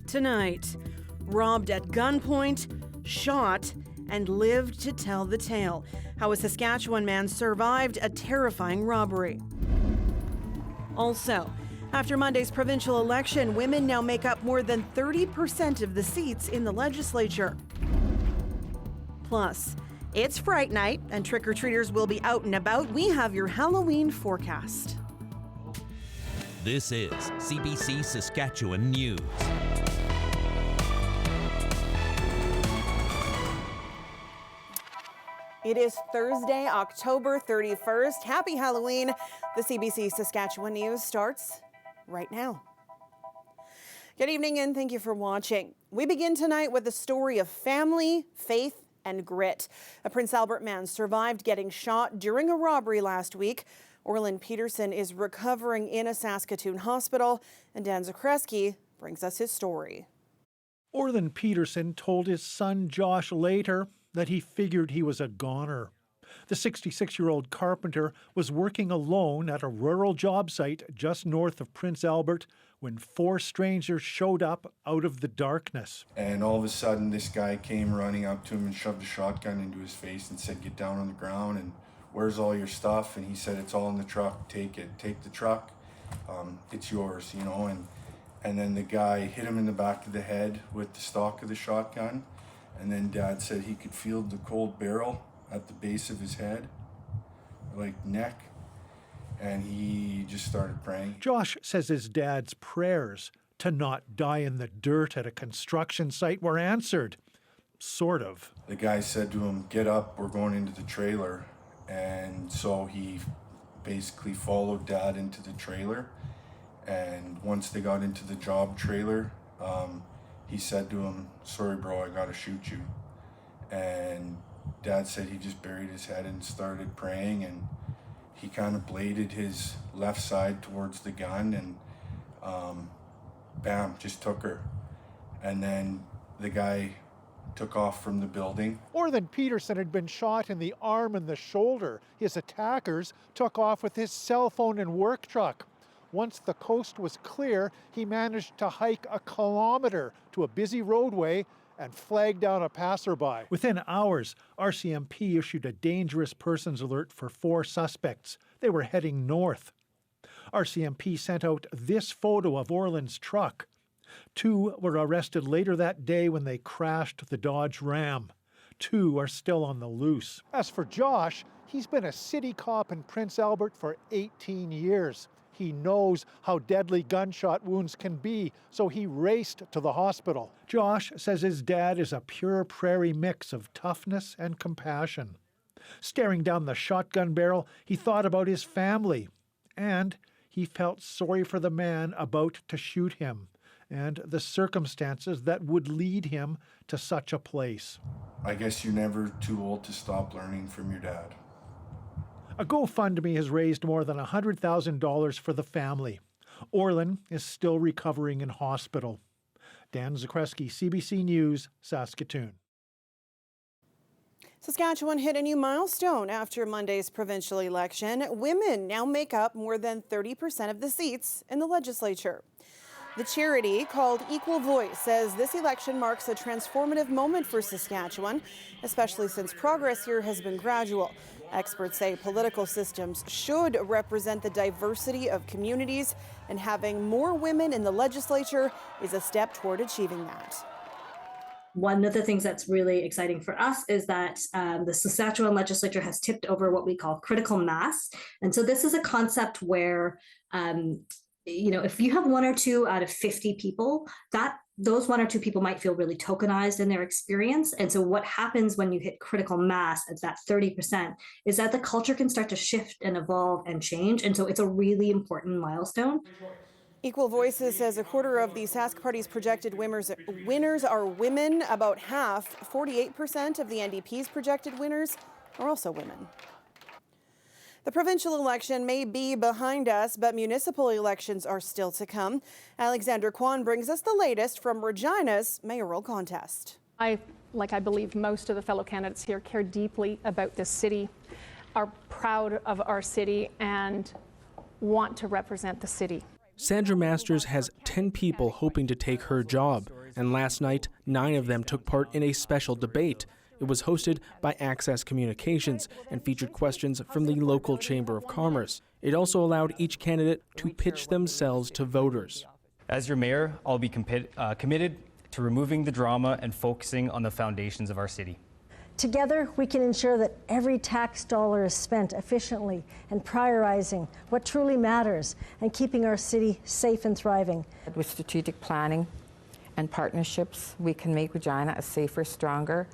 Tonight, robbed at gunpoint, shot, and lived to tell the tale. How a Saskatchewan man survived a terrifying robbery. Also, after Monday's provincial election, women now make up more than 30% of the seats in the legislature. Plus, it's Fright Night and trick-or-treaters will be out and about. We have your Halloween forecast. This is CBC Saskatchewan News. It is Thursday, October 31st. Happy Halloween. The CBC Saskatchewan News starts right now. Good evening and thank you for watching. We begin tonight with a story of family, faith, and grit. A Prince Albert man survived getting shot during a robbery last week. Orlan Peterson is recovering in a Saskatoon hospital, and Dan Zakreski brings us his story. Orlan Peterson told his son Josh later that he figured he was a goner. The 66-year-old carpenter was working alone at a rural job site just north of Prince Albert when four strangers showed up out of the darkness. And all of a sudden, this guy came running up to him and shoved a shotgun into his face and said, "Get down on the ground, and where's all your stuff?" And he said, "It's all in the truck, take it, take the truck, it's yours," you know. And then the guy hit him in the back of the head with the stock of the shotgun. And then Dad said he could feel the cold barrel at the base of his head, like neck, and he just started praying. Josh says his dad's prayers to not die in the dirt at a construction site were answered. Sort of. The guy said to him, "Get up, we're going into the trailer." And so he basically followed Dad into the trailer. And once they got into the job trailer, he said to him, "Sorry, bro, I gotta shoot you." And Dad said he just buried his head and started praying, and he kind of bladed his left side towards the gun, and bam, just took her. And then the guy took off from the building. Orlan Peterson had been shot in the arm and the shoulder. His attackers took off with his cell phone and work truck. Once the coast was clear, he managed to hike a kilometre to a busy roadway and flag down a passerby. Within hours, RCMP issued a dangerous persons alert for four suspects. They were heading north. RCMP sent out this photo of Orlan's truck. Two were arrested later that day when they crashed the Dodge Ram. Two are still on the loose. As for Josh, he's been a city cop in Prince Albert for 18 years. He knows how deadly gunshot wounds can be, so he raced to the hospital. Josh says his dad is a pure prairie mix of toughness and compassion. Staring down the shotgun barrel, he thought about his family, and he felt sorry for the man about to shoot him and the circumstances that would lead him to such a place. I guess you're never too old to stop learning from your dad. A GoFundMe has raised more than $100,000 for the family. Orlan is still recovering in hospital. Dan Zakreski, CBC News, Saskatoon. Saskatchewan hit a new milestone after Monday's provincial election. Women now make up more than 30% of the seats in the legislature. The charity, called Equal Voice, says this election marks a transformative moment for Saskatchewan, especially since progress here has been gradual. Experts say political systems should represent the diversity of communities, and having more women in the legislature is a step toward achieving that. One of the things that's really exciting for us is that the Saskatchewan legislature has tipped over what we call critical mass. And so this is a concept where if you have one or two out of 50 people, those one or two people might feel really tokenized in their experience. And so what happens when you hit critical mass at that 30% is that the culture can start to shift and evolve and change. And so it's a really important milestone. Equal Voices says a quarter of the Sask Party's projected winners are women. About half, 48% of the NDP's projected winners, are also women. The provincial election may be behind us, but municipal elections are still to come. Alexander Kwan brings us the latest from Regina's mayoral contest. I believe most of the fellow candidates here, care deeply about this city, are proud of our city, and want to represent the city. Sandra Masters has 10 people hoping to take her job, and last night, 9 of them took part in a special debate. It was hosted by Access Communications and featured questions from the local Chamber of Commerce. It also allowed each candidate to pitch themselves to voters. As your mayor, I'll be committed to removing the drama and focusing on the foundations of our city. Together, we can ensure that every tax dollar is spent efficiently and prioritizing what truly matters and keeping our city safe and thriving. With strategic planning and partnerships, we can make Regina a safer, stronger,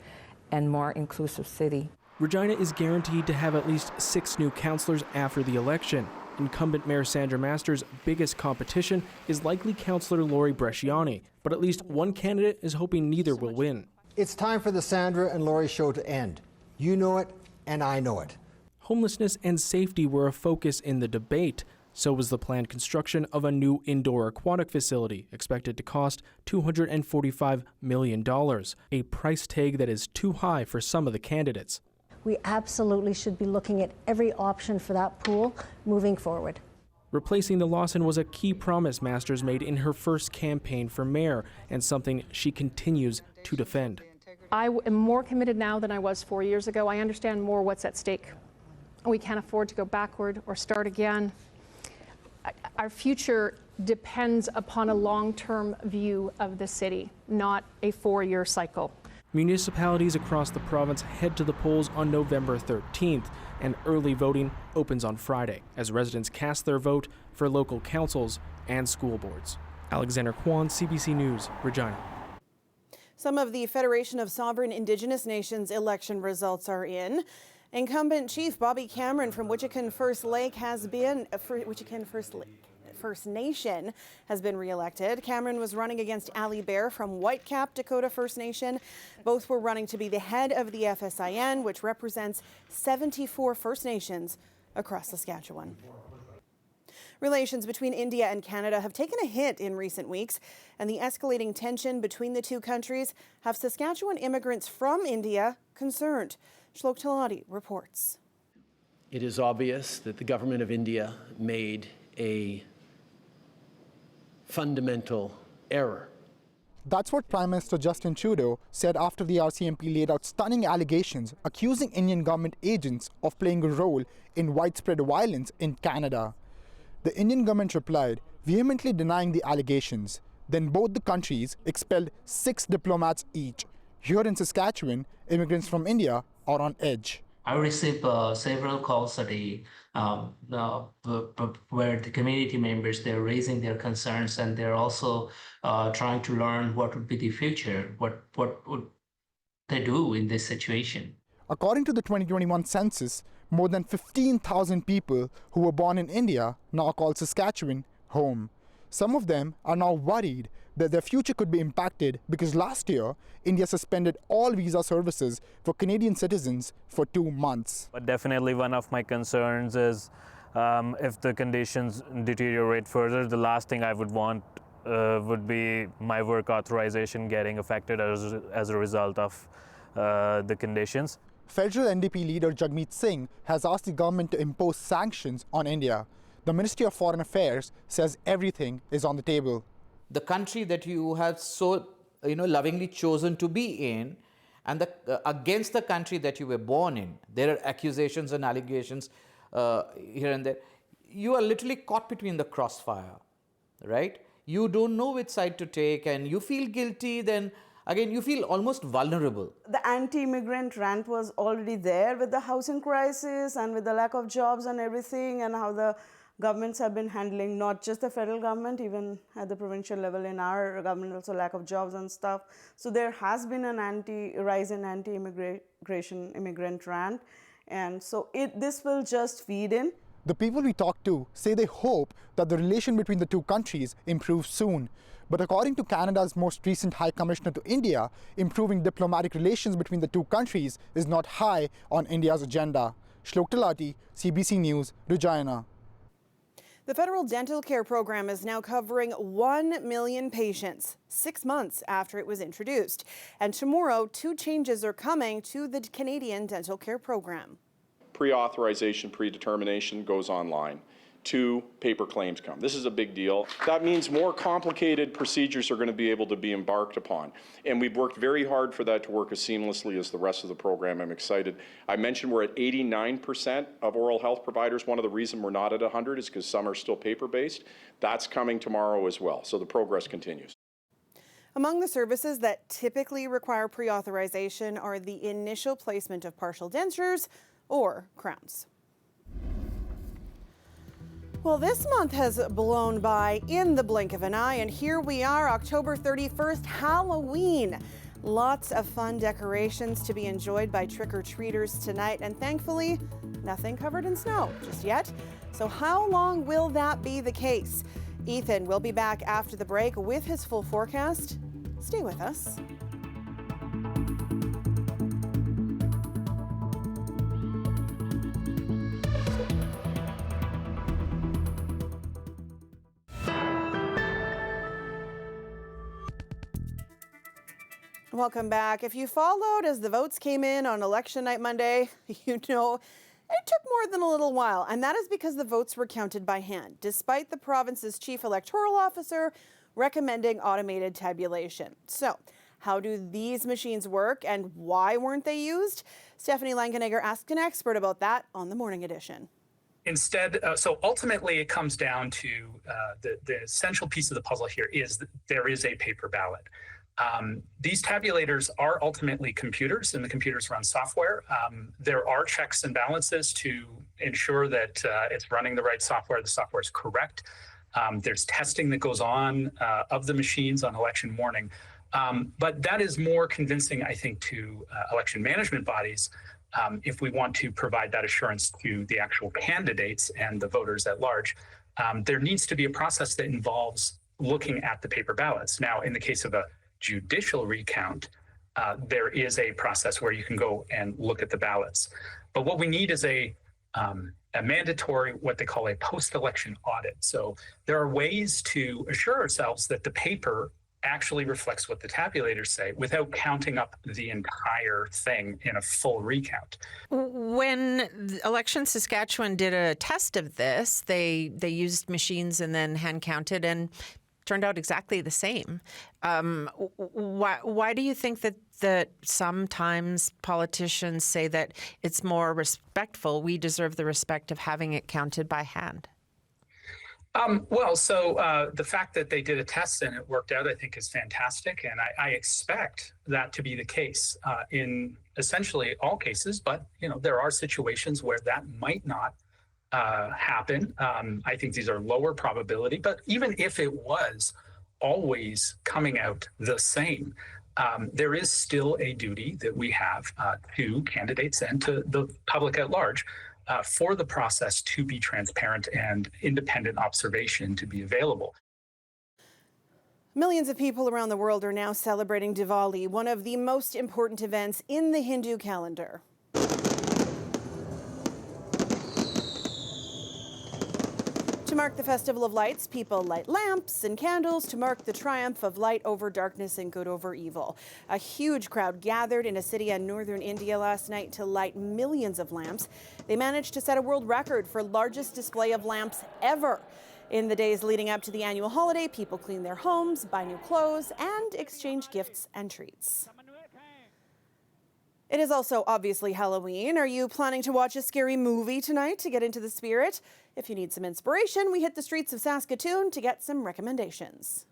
and more inclusive city. Regina is guaranteed to have at least 6 new councillors after the election. Incumbent Mayor Sandra Masters' biggest competition is likely Councillor Lori Bresciani, but at least one candidate is hoping neither will win. It's time for the Sandra and Lori show to end. You know it, and I know it. Homelessness and safety were a focus in the debate. So was the planned construction of a new indoor aquatic facility, expected to cost $245 million, a price tag that is too high for some of the candidates. We absolutely should be looking at every option for that pool moving forward. Replacing the Lawson was a key promise Masters made in her first campaign for mayor, and something she continues to defend. I am more committed now than I was 4 years ago. I understand more what's at stake. We can't afford to go backward or start again. Our future depends upon a long-term view of the city, not a 4-year cycle. Municipalities across the province head to the polls on November 13th, and early voting opens on Friday as residents cast their vote for local councils and school boards. Alexander Kwan, CBC News, Regina. Some of the Federation of Sovereign Indigenous Nations election results are in. Incumbent Chief Bobby Cameron from Witchican First Nation has been re-elected. Cameron was running against Ali Bear from Whitecap Dakota First Nation. Both were running to be the head of the FSIN, which represents 74 First Nations across Saskatchewan. Relations between India and Canada have taken a hit in recent weeks, and the escalating tension between the two countries have Saskatchewan immigrants from India concerned. Shlok Talati reports. It is obvious that the government of India made a fundamental error. That's what Prime Minister Justin Trudeau said after the RCMP laid out stunning allegations accusing Indian government agents of playing a role in widespread violence in Canada. The Indian government replied, vehemently denying the allegations. Then both the countries expelled 6 diplomats each. Here in Saskatchewan, immigrants from India are on edge. I received several calls a day where the community members, they're raising their concerns, and they're also trying to learn what would be the future, what would they do in this situation. According to the 2021 census, more than 15,000 people who were born in India now call Saskatchewan home. Some of them are now worried that their future could be impacted because last year, India suspended all visa services for Canadian citizens for 2 months. But definitely one of my concerns is if the conditions deteriorate further, the last thing I would want would be my work authorization getting affected as a result of the conditions. Federal NDP leader Jagmeet Singh has asked the government to impose sanctions on India. The Ministry of Foreign Affairs says everything is on the table. The country that you have so lovingly chosen to be in, and against the country that you were born in, there are accusations and allegations here and there. You are literally caught between the crossfire, right? You don't know which side to take, and you feel guilty, then again you feel almost vulnerable. The anti-immigrant rant was already there with the housing crisis and with the lack of jobs and everything, and how the governments have been handling, not just the federal government, even at the provincial level in our government, also lack of jobs and stuff. So there has been an rise in anti-immigration immigrant rant, and so this will just feed in. The people we talked to say they hope that the relation between the two countries improves soon. But according to Canada's most recent High Commissioner to India, improving diplomatic relations between the two countries is not high on India's agenda. Shlok Talati, CBC News, Regina. The federal dental care program is now covering 1 million patients, 6 months after it was introduced. And tomorrow, 2 changes are coming to the Canadian dental care program. Pre-authorization, predetermination goes online. to paper claims come. This is a big deal. That means more complicated procedures are going to be able to be embarked upon. And we've worked very hard for that to work as seamlessly as the rest of the program. I'm excited. I mentioned we're at 89% of oral health providers. One of the reasons we're not at 100 is because some are still paper-based. That's coming tomorrow as well. So the progress continues. Among the services that typically require pre-authorization are the initial placement of partial dentures or crowns. Well, this month has blown by in the blink of an eye, and here we are, October 31st, Halloween. Lots of fun decorations to be enjoyed by trick-or-treaters tonight, and thankfully, nothing covered in snow just yet. So how long will that be the case? Ethan will be back after the break with his full forecast. Stay with us. Welcome back. If you followed as the votes came in on election night Monday, you know it took more than a little while, and that is because the votes were counted by hand, despite the province's chief electoral officer recommending automated tabulation. So, how do these machines work and why weren't they used? Stephanie Langenegger asked an expert about that on the Morning Edition. Instead, so ultimately it comes down to the essential piece of the puzzle here is that there is a paper ballot. These tabulators are ultimately computers, and the computers run software. There are checks and balances to ensure that it's running the right software, the software is correct. There's testing that goes on of the machines on election morning. But that is more convincing, I think, to election management bodies if we want to provide that assurance to the actual candidates and the voters at large. There needs to be a process that involves looking at the paper ballots. Now, in the case of a judicial recount, there is a process where you can go and look at the ballots. But what we need is a mandatory, what they call a post-election audit. So there are ways to assure ourselves that the paper actually reflects what the tabulators say without counting up the entire thing in a full recount. When Election Saskatchewan did a test of this, they used machines and then hand counted and turned out exactly the same. Why do you think that sometimes politicians say that it's more respectful, we deserve the respect of having it counted by hand? The fact that they did a test and it worked out, I think, is fantastic. And I expect that to be the case in essentially all cases. But, there are situations where that might not happen. I think these are lower probability. But even if it was always coming out the same, there is still a duty that we have to candidates and to the public at large for the process to be transparent and independent observation to be available. Millions of people around the world are now celebrating Diwali, one of the most important events in the Hindu calendar. To mark the Festival of Lights, people light lamps and candles to mark the triumph of light over darkness and good over evil. A huge crowd gathered in a city in northern India last night to light millions of lamps. They managed to set a world record for largest display of lamps ever. In the days leading up to the annual holiday, people clean their homes, buy new clothes, and exchange gifts and treats. It is also obviously Halloween. Are you planning to watch a scary movie tonight to get into the spirit? If you need some inspiration, we hit the streets of Saskatoon to get some recommendations.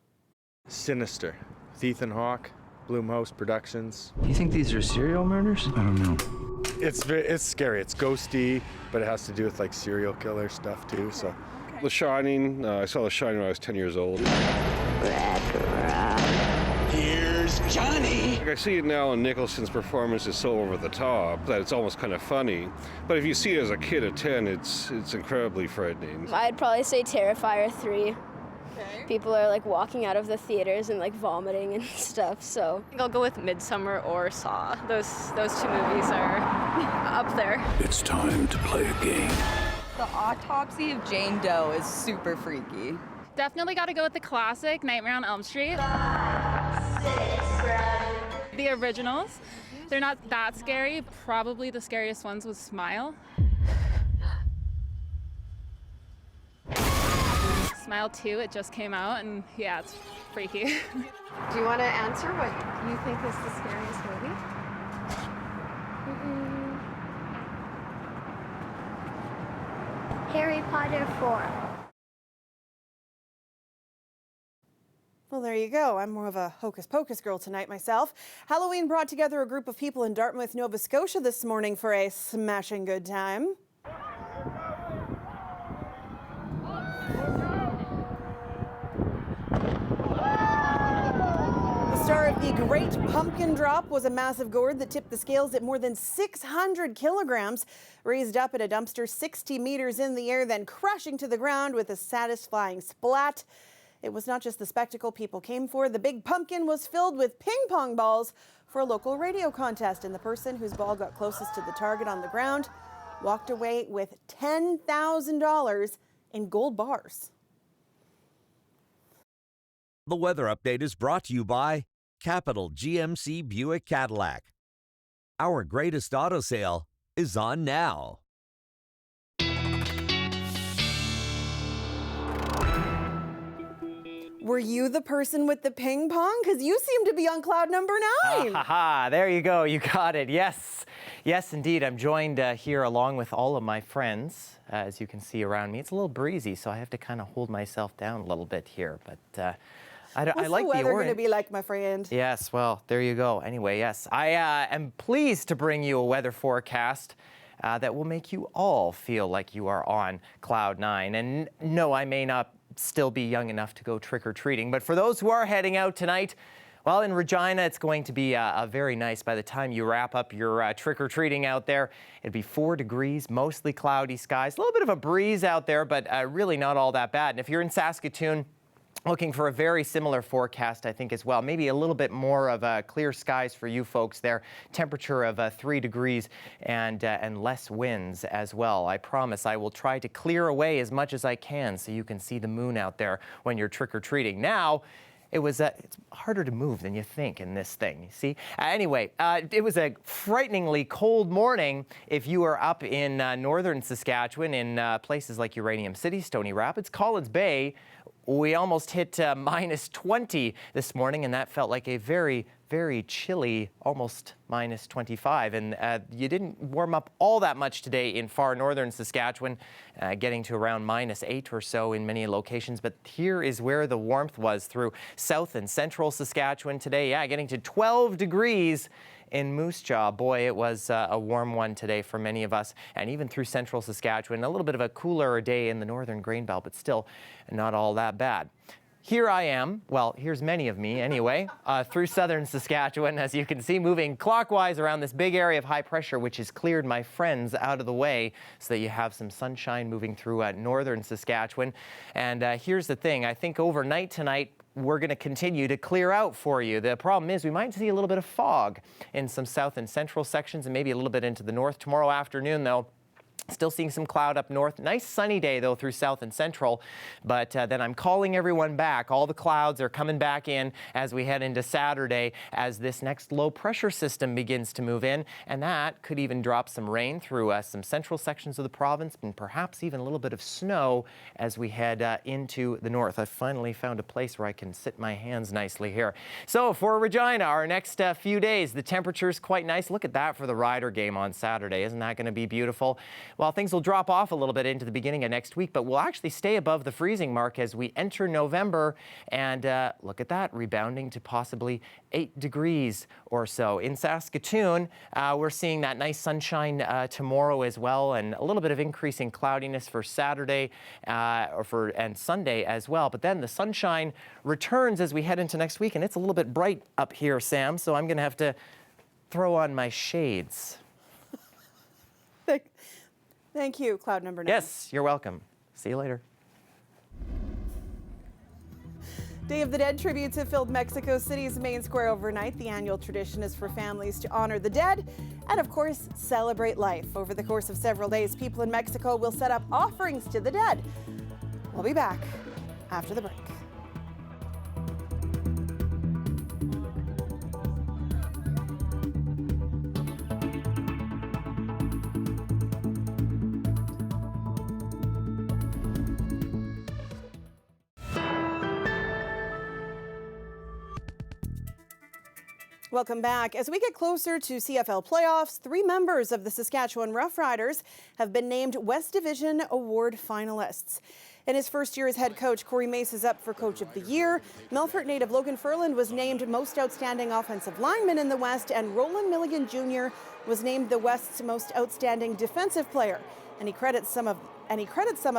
Sinister, with Ethan Hawke, Blumhouse Productions. Do you think these are serial murders? I don't know. It's scary. It's ghosty, but it has to do with like serial killer stuff too. So, The Shining. I saw The Shining when I was 10 years old. Here's Johnny. I see it now, and Nicholson's performance is so over the top that it's almost kind of funny. But if you see it as a kid at 10, it's incredibly frightening. I'd probably say Terrifier 3. Okay. People are like walking out of the theaters and like vomiting and stuff, so. I think I'll go with Midsommar or Saw. Those two movies are up there. It's time to play a game. The Autopsy of Jane Doe is super freaky. Definitely got to go with the classic Nightmare on Elm Street. The originals. They're not that scary. Probably the scariest ones was Smile. smile too. It just came out, and yeah, it's freaky. Do you want to answer what you think is the scariest movie? Harry Potter 4. Well, there you go. I'm more of a hocus pocus girl tonight myself. Halloween brought together a group of people in Dartmouth, Nova Scotia this morning for a smashing good time. The star of the Great Pumpkin Drop was a massive gourd that tipped the scales at more than 600 kilograms, raised up at a dumpster 60 meters in the air, then crashing to the ground with a satisfying splat. It was not just the spectacle people came for. The big pumpkin was filled with ping pong balls for a local radio contest, and the person whose ball got closest to the target on the ground walked away with $10,000 in gold bars. The weather update is brought to you by Capital GMC Buick Cadillac. Our greatest auto sale is on now. Were you the person with the ping pong? Because you seem to be on cloud number 9. There you go. You got it. Yes. Yes, indeed. I'm joined here along with all of my friends, as you can see around me. It's a little breezy, so I have to kind of hold myself down a little bit here. But I like the orange. What's the weather going to be like, my friend? Yes, well, there you go. Anyway, yes, I am pleased to bring you a weather forecast that will make you all feel like you are on cloud 9. And no, I may not still be young enough to go trick-or-treating, but for those who are heading out tonight, well, in Regina, it's going to be very nice. By the time you wrap up your trick-or-treating out there, it'll be 4 degrees, mostly cloudy skies, a little bit of a breeze out there, but really not all that bad. And if you're in Saskatoon, looking for a very similar forecast, I think, as well. Maybe a little bit more of clear skies for you folks there. Temperature of 3 degrees and less winds as well. I promise I will try to clear away as much as I can so you can see the moon out there when you're trick-or-treating. Now, it's harder to move than you think in this thing, you see? Anyway, it was a frighteningly cold morning if you are up in northern Saskatchewan in places like Uranium City, Stony Rapids, Collins Bay. We almost hit minus 20 this morning, and that felt like a very, very chilly, almost minus 25. And you didn't warm up all that much today in far northern Saskatchewan, getting to around minus 8 or so in many locations. But here is where the warmth was through south and central Saskatchewan today. Yeah, getting to 12 degrees in Moose Jaw. Boy, it was a warm one today for many of us, and even through central Saskatchewan. A little bit of a cooler day in the northern grain belt, but still not all that bad. Here I am, well, here's many of me anyway, through southern Saskatchewan, as you can see, moving clockwise around this big area of high pressure, which has cleared my friends out of the way so that you have some sunshine moving through northern Saskatchewan. And here's the thing, I think overnight tonight, we're going to continue to clear out for you. The problem is we might see a little bit of fog in some south and central sections and maybe a little bit into the north. Tomorrow afternoon, though, still seeing some cloud up north. Nice sunny day, though, through south and central. But then I'm calling everyone back. All the clouds are coming back in as we head into Saturday as this next low pressure system begins to move in. And that could even drop some rain through some central sections of the province and perhaps even a little bit of snow as we head into the north. I finally found a place where I can sit my hands nicely here. So for Regina, our next few days, the temperature's quite nice. Look at that for the Rider game on Saturday. Isn't that going to be beautiful? Well, things will drop off a little bit into the beginning of next week, but we'll actually stay above the freezing mark as we enter November. And look at that, rebounding to possibly 8 degrees or so. In Saskatoon, we're seeing that nice sunshine tomorrow as well, and a little bit of increasing cloudiness for Saturday and Sunday as well. But then the sunshine returns as we head into next week, and it's a little bit bright up here, Sam, so I'm going to have to throw on my shades. Thank you, cloud number 9. Yes, you're welcome. See you later. Day of the Dead tributes have filled Mexico City's main square overnight. The annual tradition is for families to honor the dead and, of course, celebrate life. Over the course of several days, people in Mexico will set up offerings to the dead. We'll be back after the break. Welcome back. As we get closer to CFL playoffs, 3 members of the Saskatchewan Roughriders have been named West Division Award finalists. In his first year as head coach, Corey Mace is up for Coach of the Year. Melfort native Logan Furland was named Most Outstanding Offensive Lineman in the West, and Roland Milligan Jr. was named the West's Most Outstanding Defensive Player. And he credits some of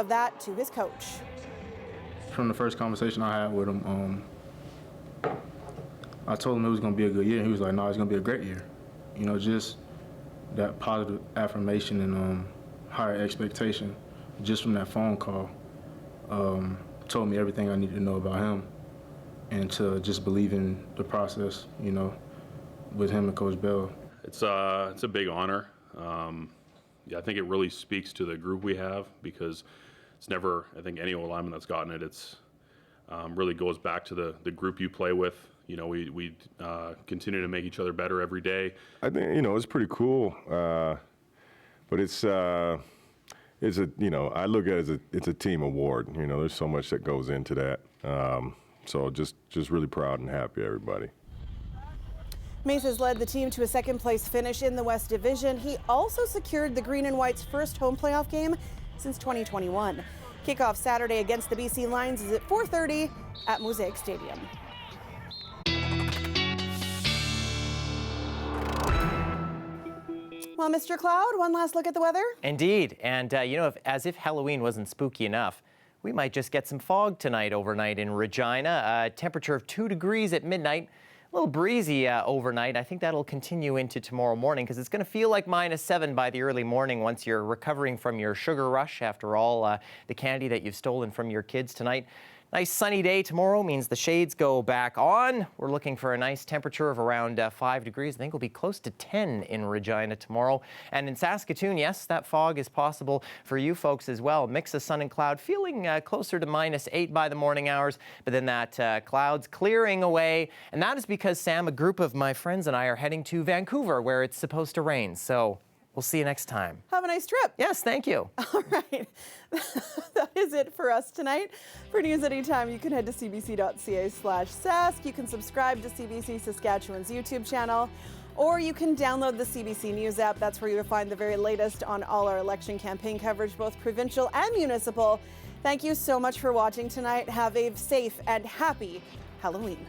that to his coach. From the first conversation I had with him, I told him it was going to be a good year. He was like, "No, it's going to be a great year." You know, just that positive affirmation and higher expectation, just from that phone call, told me everything I needed to know about him, and to just believe in the process. You know, with him and Coach Bell. It's a big honor. Yeah, I think it really speaks to the group we have, because it's never, I think, any lineman that's gotten it. It's really goes back to the group you play with. You know, we continue to make each other better every day. I think, you know, it's pretty cool, but it's a, you know, I look at it as it's a team award. You know, there's so much that goes into that. So just really proud and happy, everybody. Mace has led the team to a second-place finish in the West Division. He also secured the Green and White's first home playoff game since 2021. Kickoff Saturday against the BC Lions is at 4:30 at Mosaic Stadium. Well, Mr. Cloud, one last look at the weather. Indeed, and you know, as if Halloween wasn't spooky enough, we might just get some fog tonight overnight in Regina. A temperature of 2 degrees at midnight. A little breezy overnight. I think that'll continue into tomorrow morning, because it's going to feel like -7 by the early morning once you're recovering from your sugar rush after all the candy that you've stolen from your kids tonight. Nice sunny day tomorrow means the shades go back on. We're looking for a nice temperature of around 5 degrees. I think we'll be close to 10 in Regina tomorrow. And in Saskatoon, yes, that fog is possible for you folks as well. Mix of sun and cloud, feeling closer to -8 by the morning hours. But then that clouds clearing away. And that is because, Sam, a group of my friends and I are heading to Vancouver, where it's supposed to rain. So we'll see you next time. Have a nice trip. Yes, thank you. All right. That is it for us tonight. For news anytime, you can head to cbc.ca/Sask. You can subscribe to CBC Saskatchewan's YouTube channel, or you can download the CBC News app. That's where you'll find the very latest on all our election campaign coverage, both provincial and municipal. Thank you so much for watching tonight. Have a safe and happy Halloween.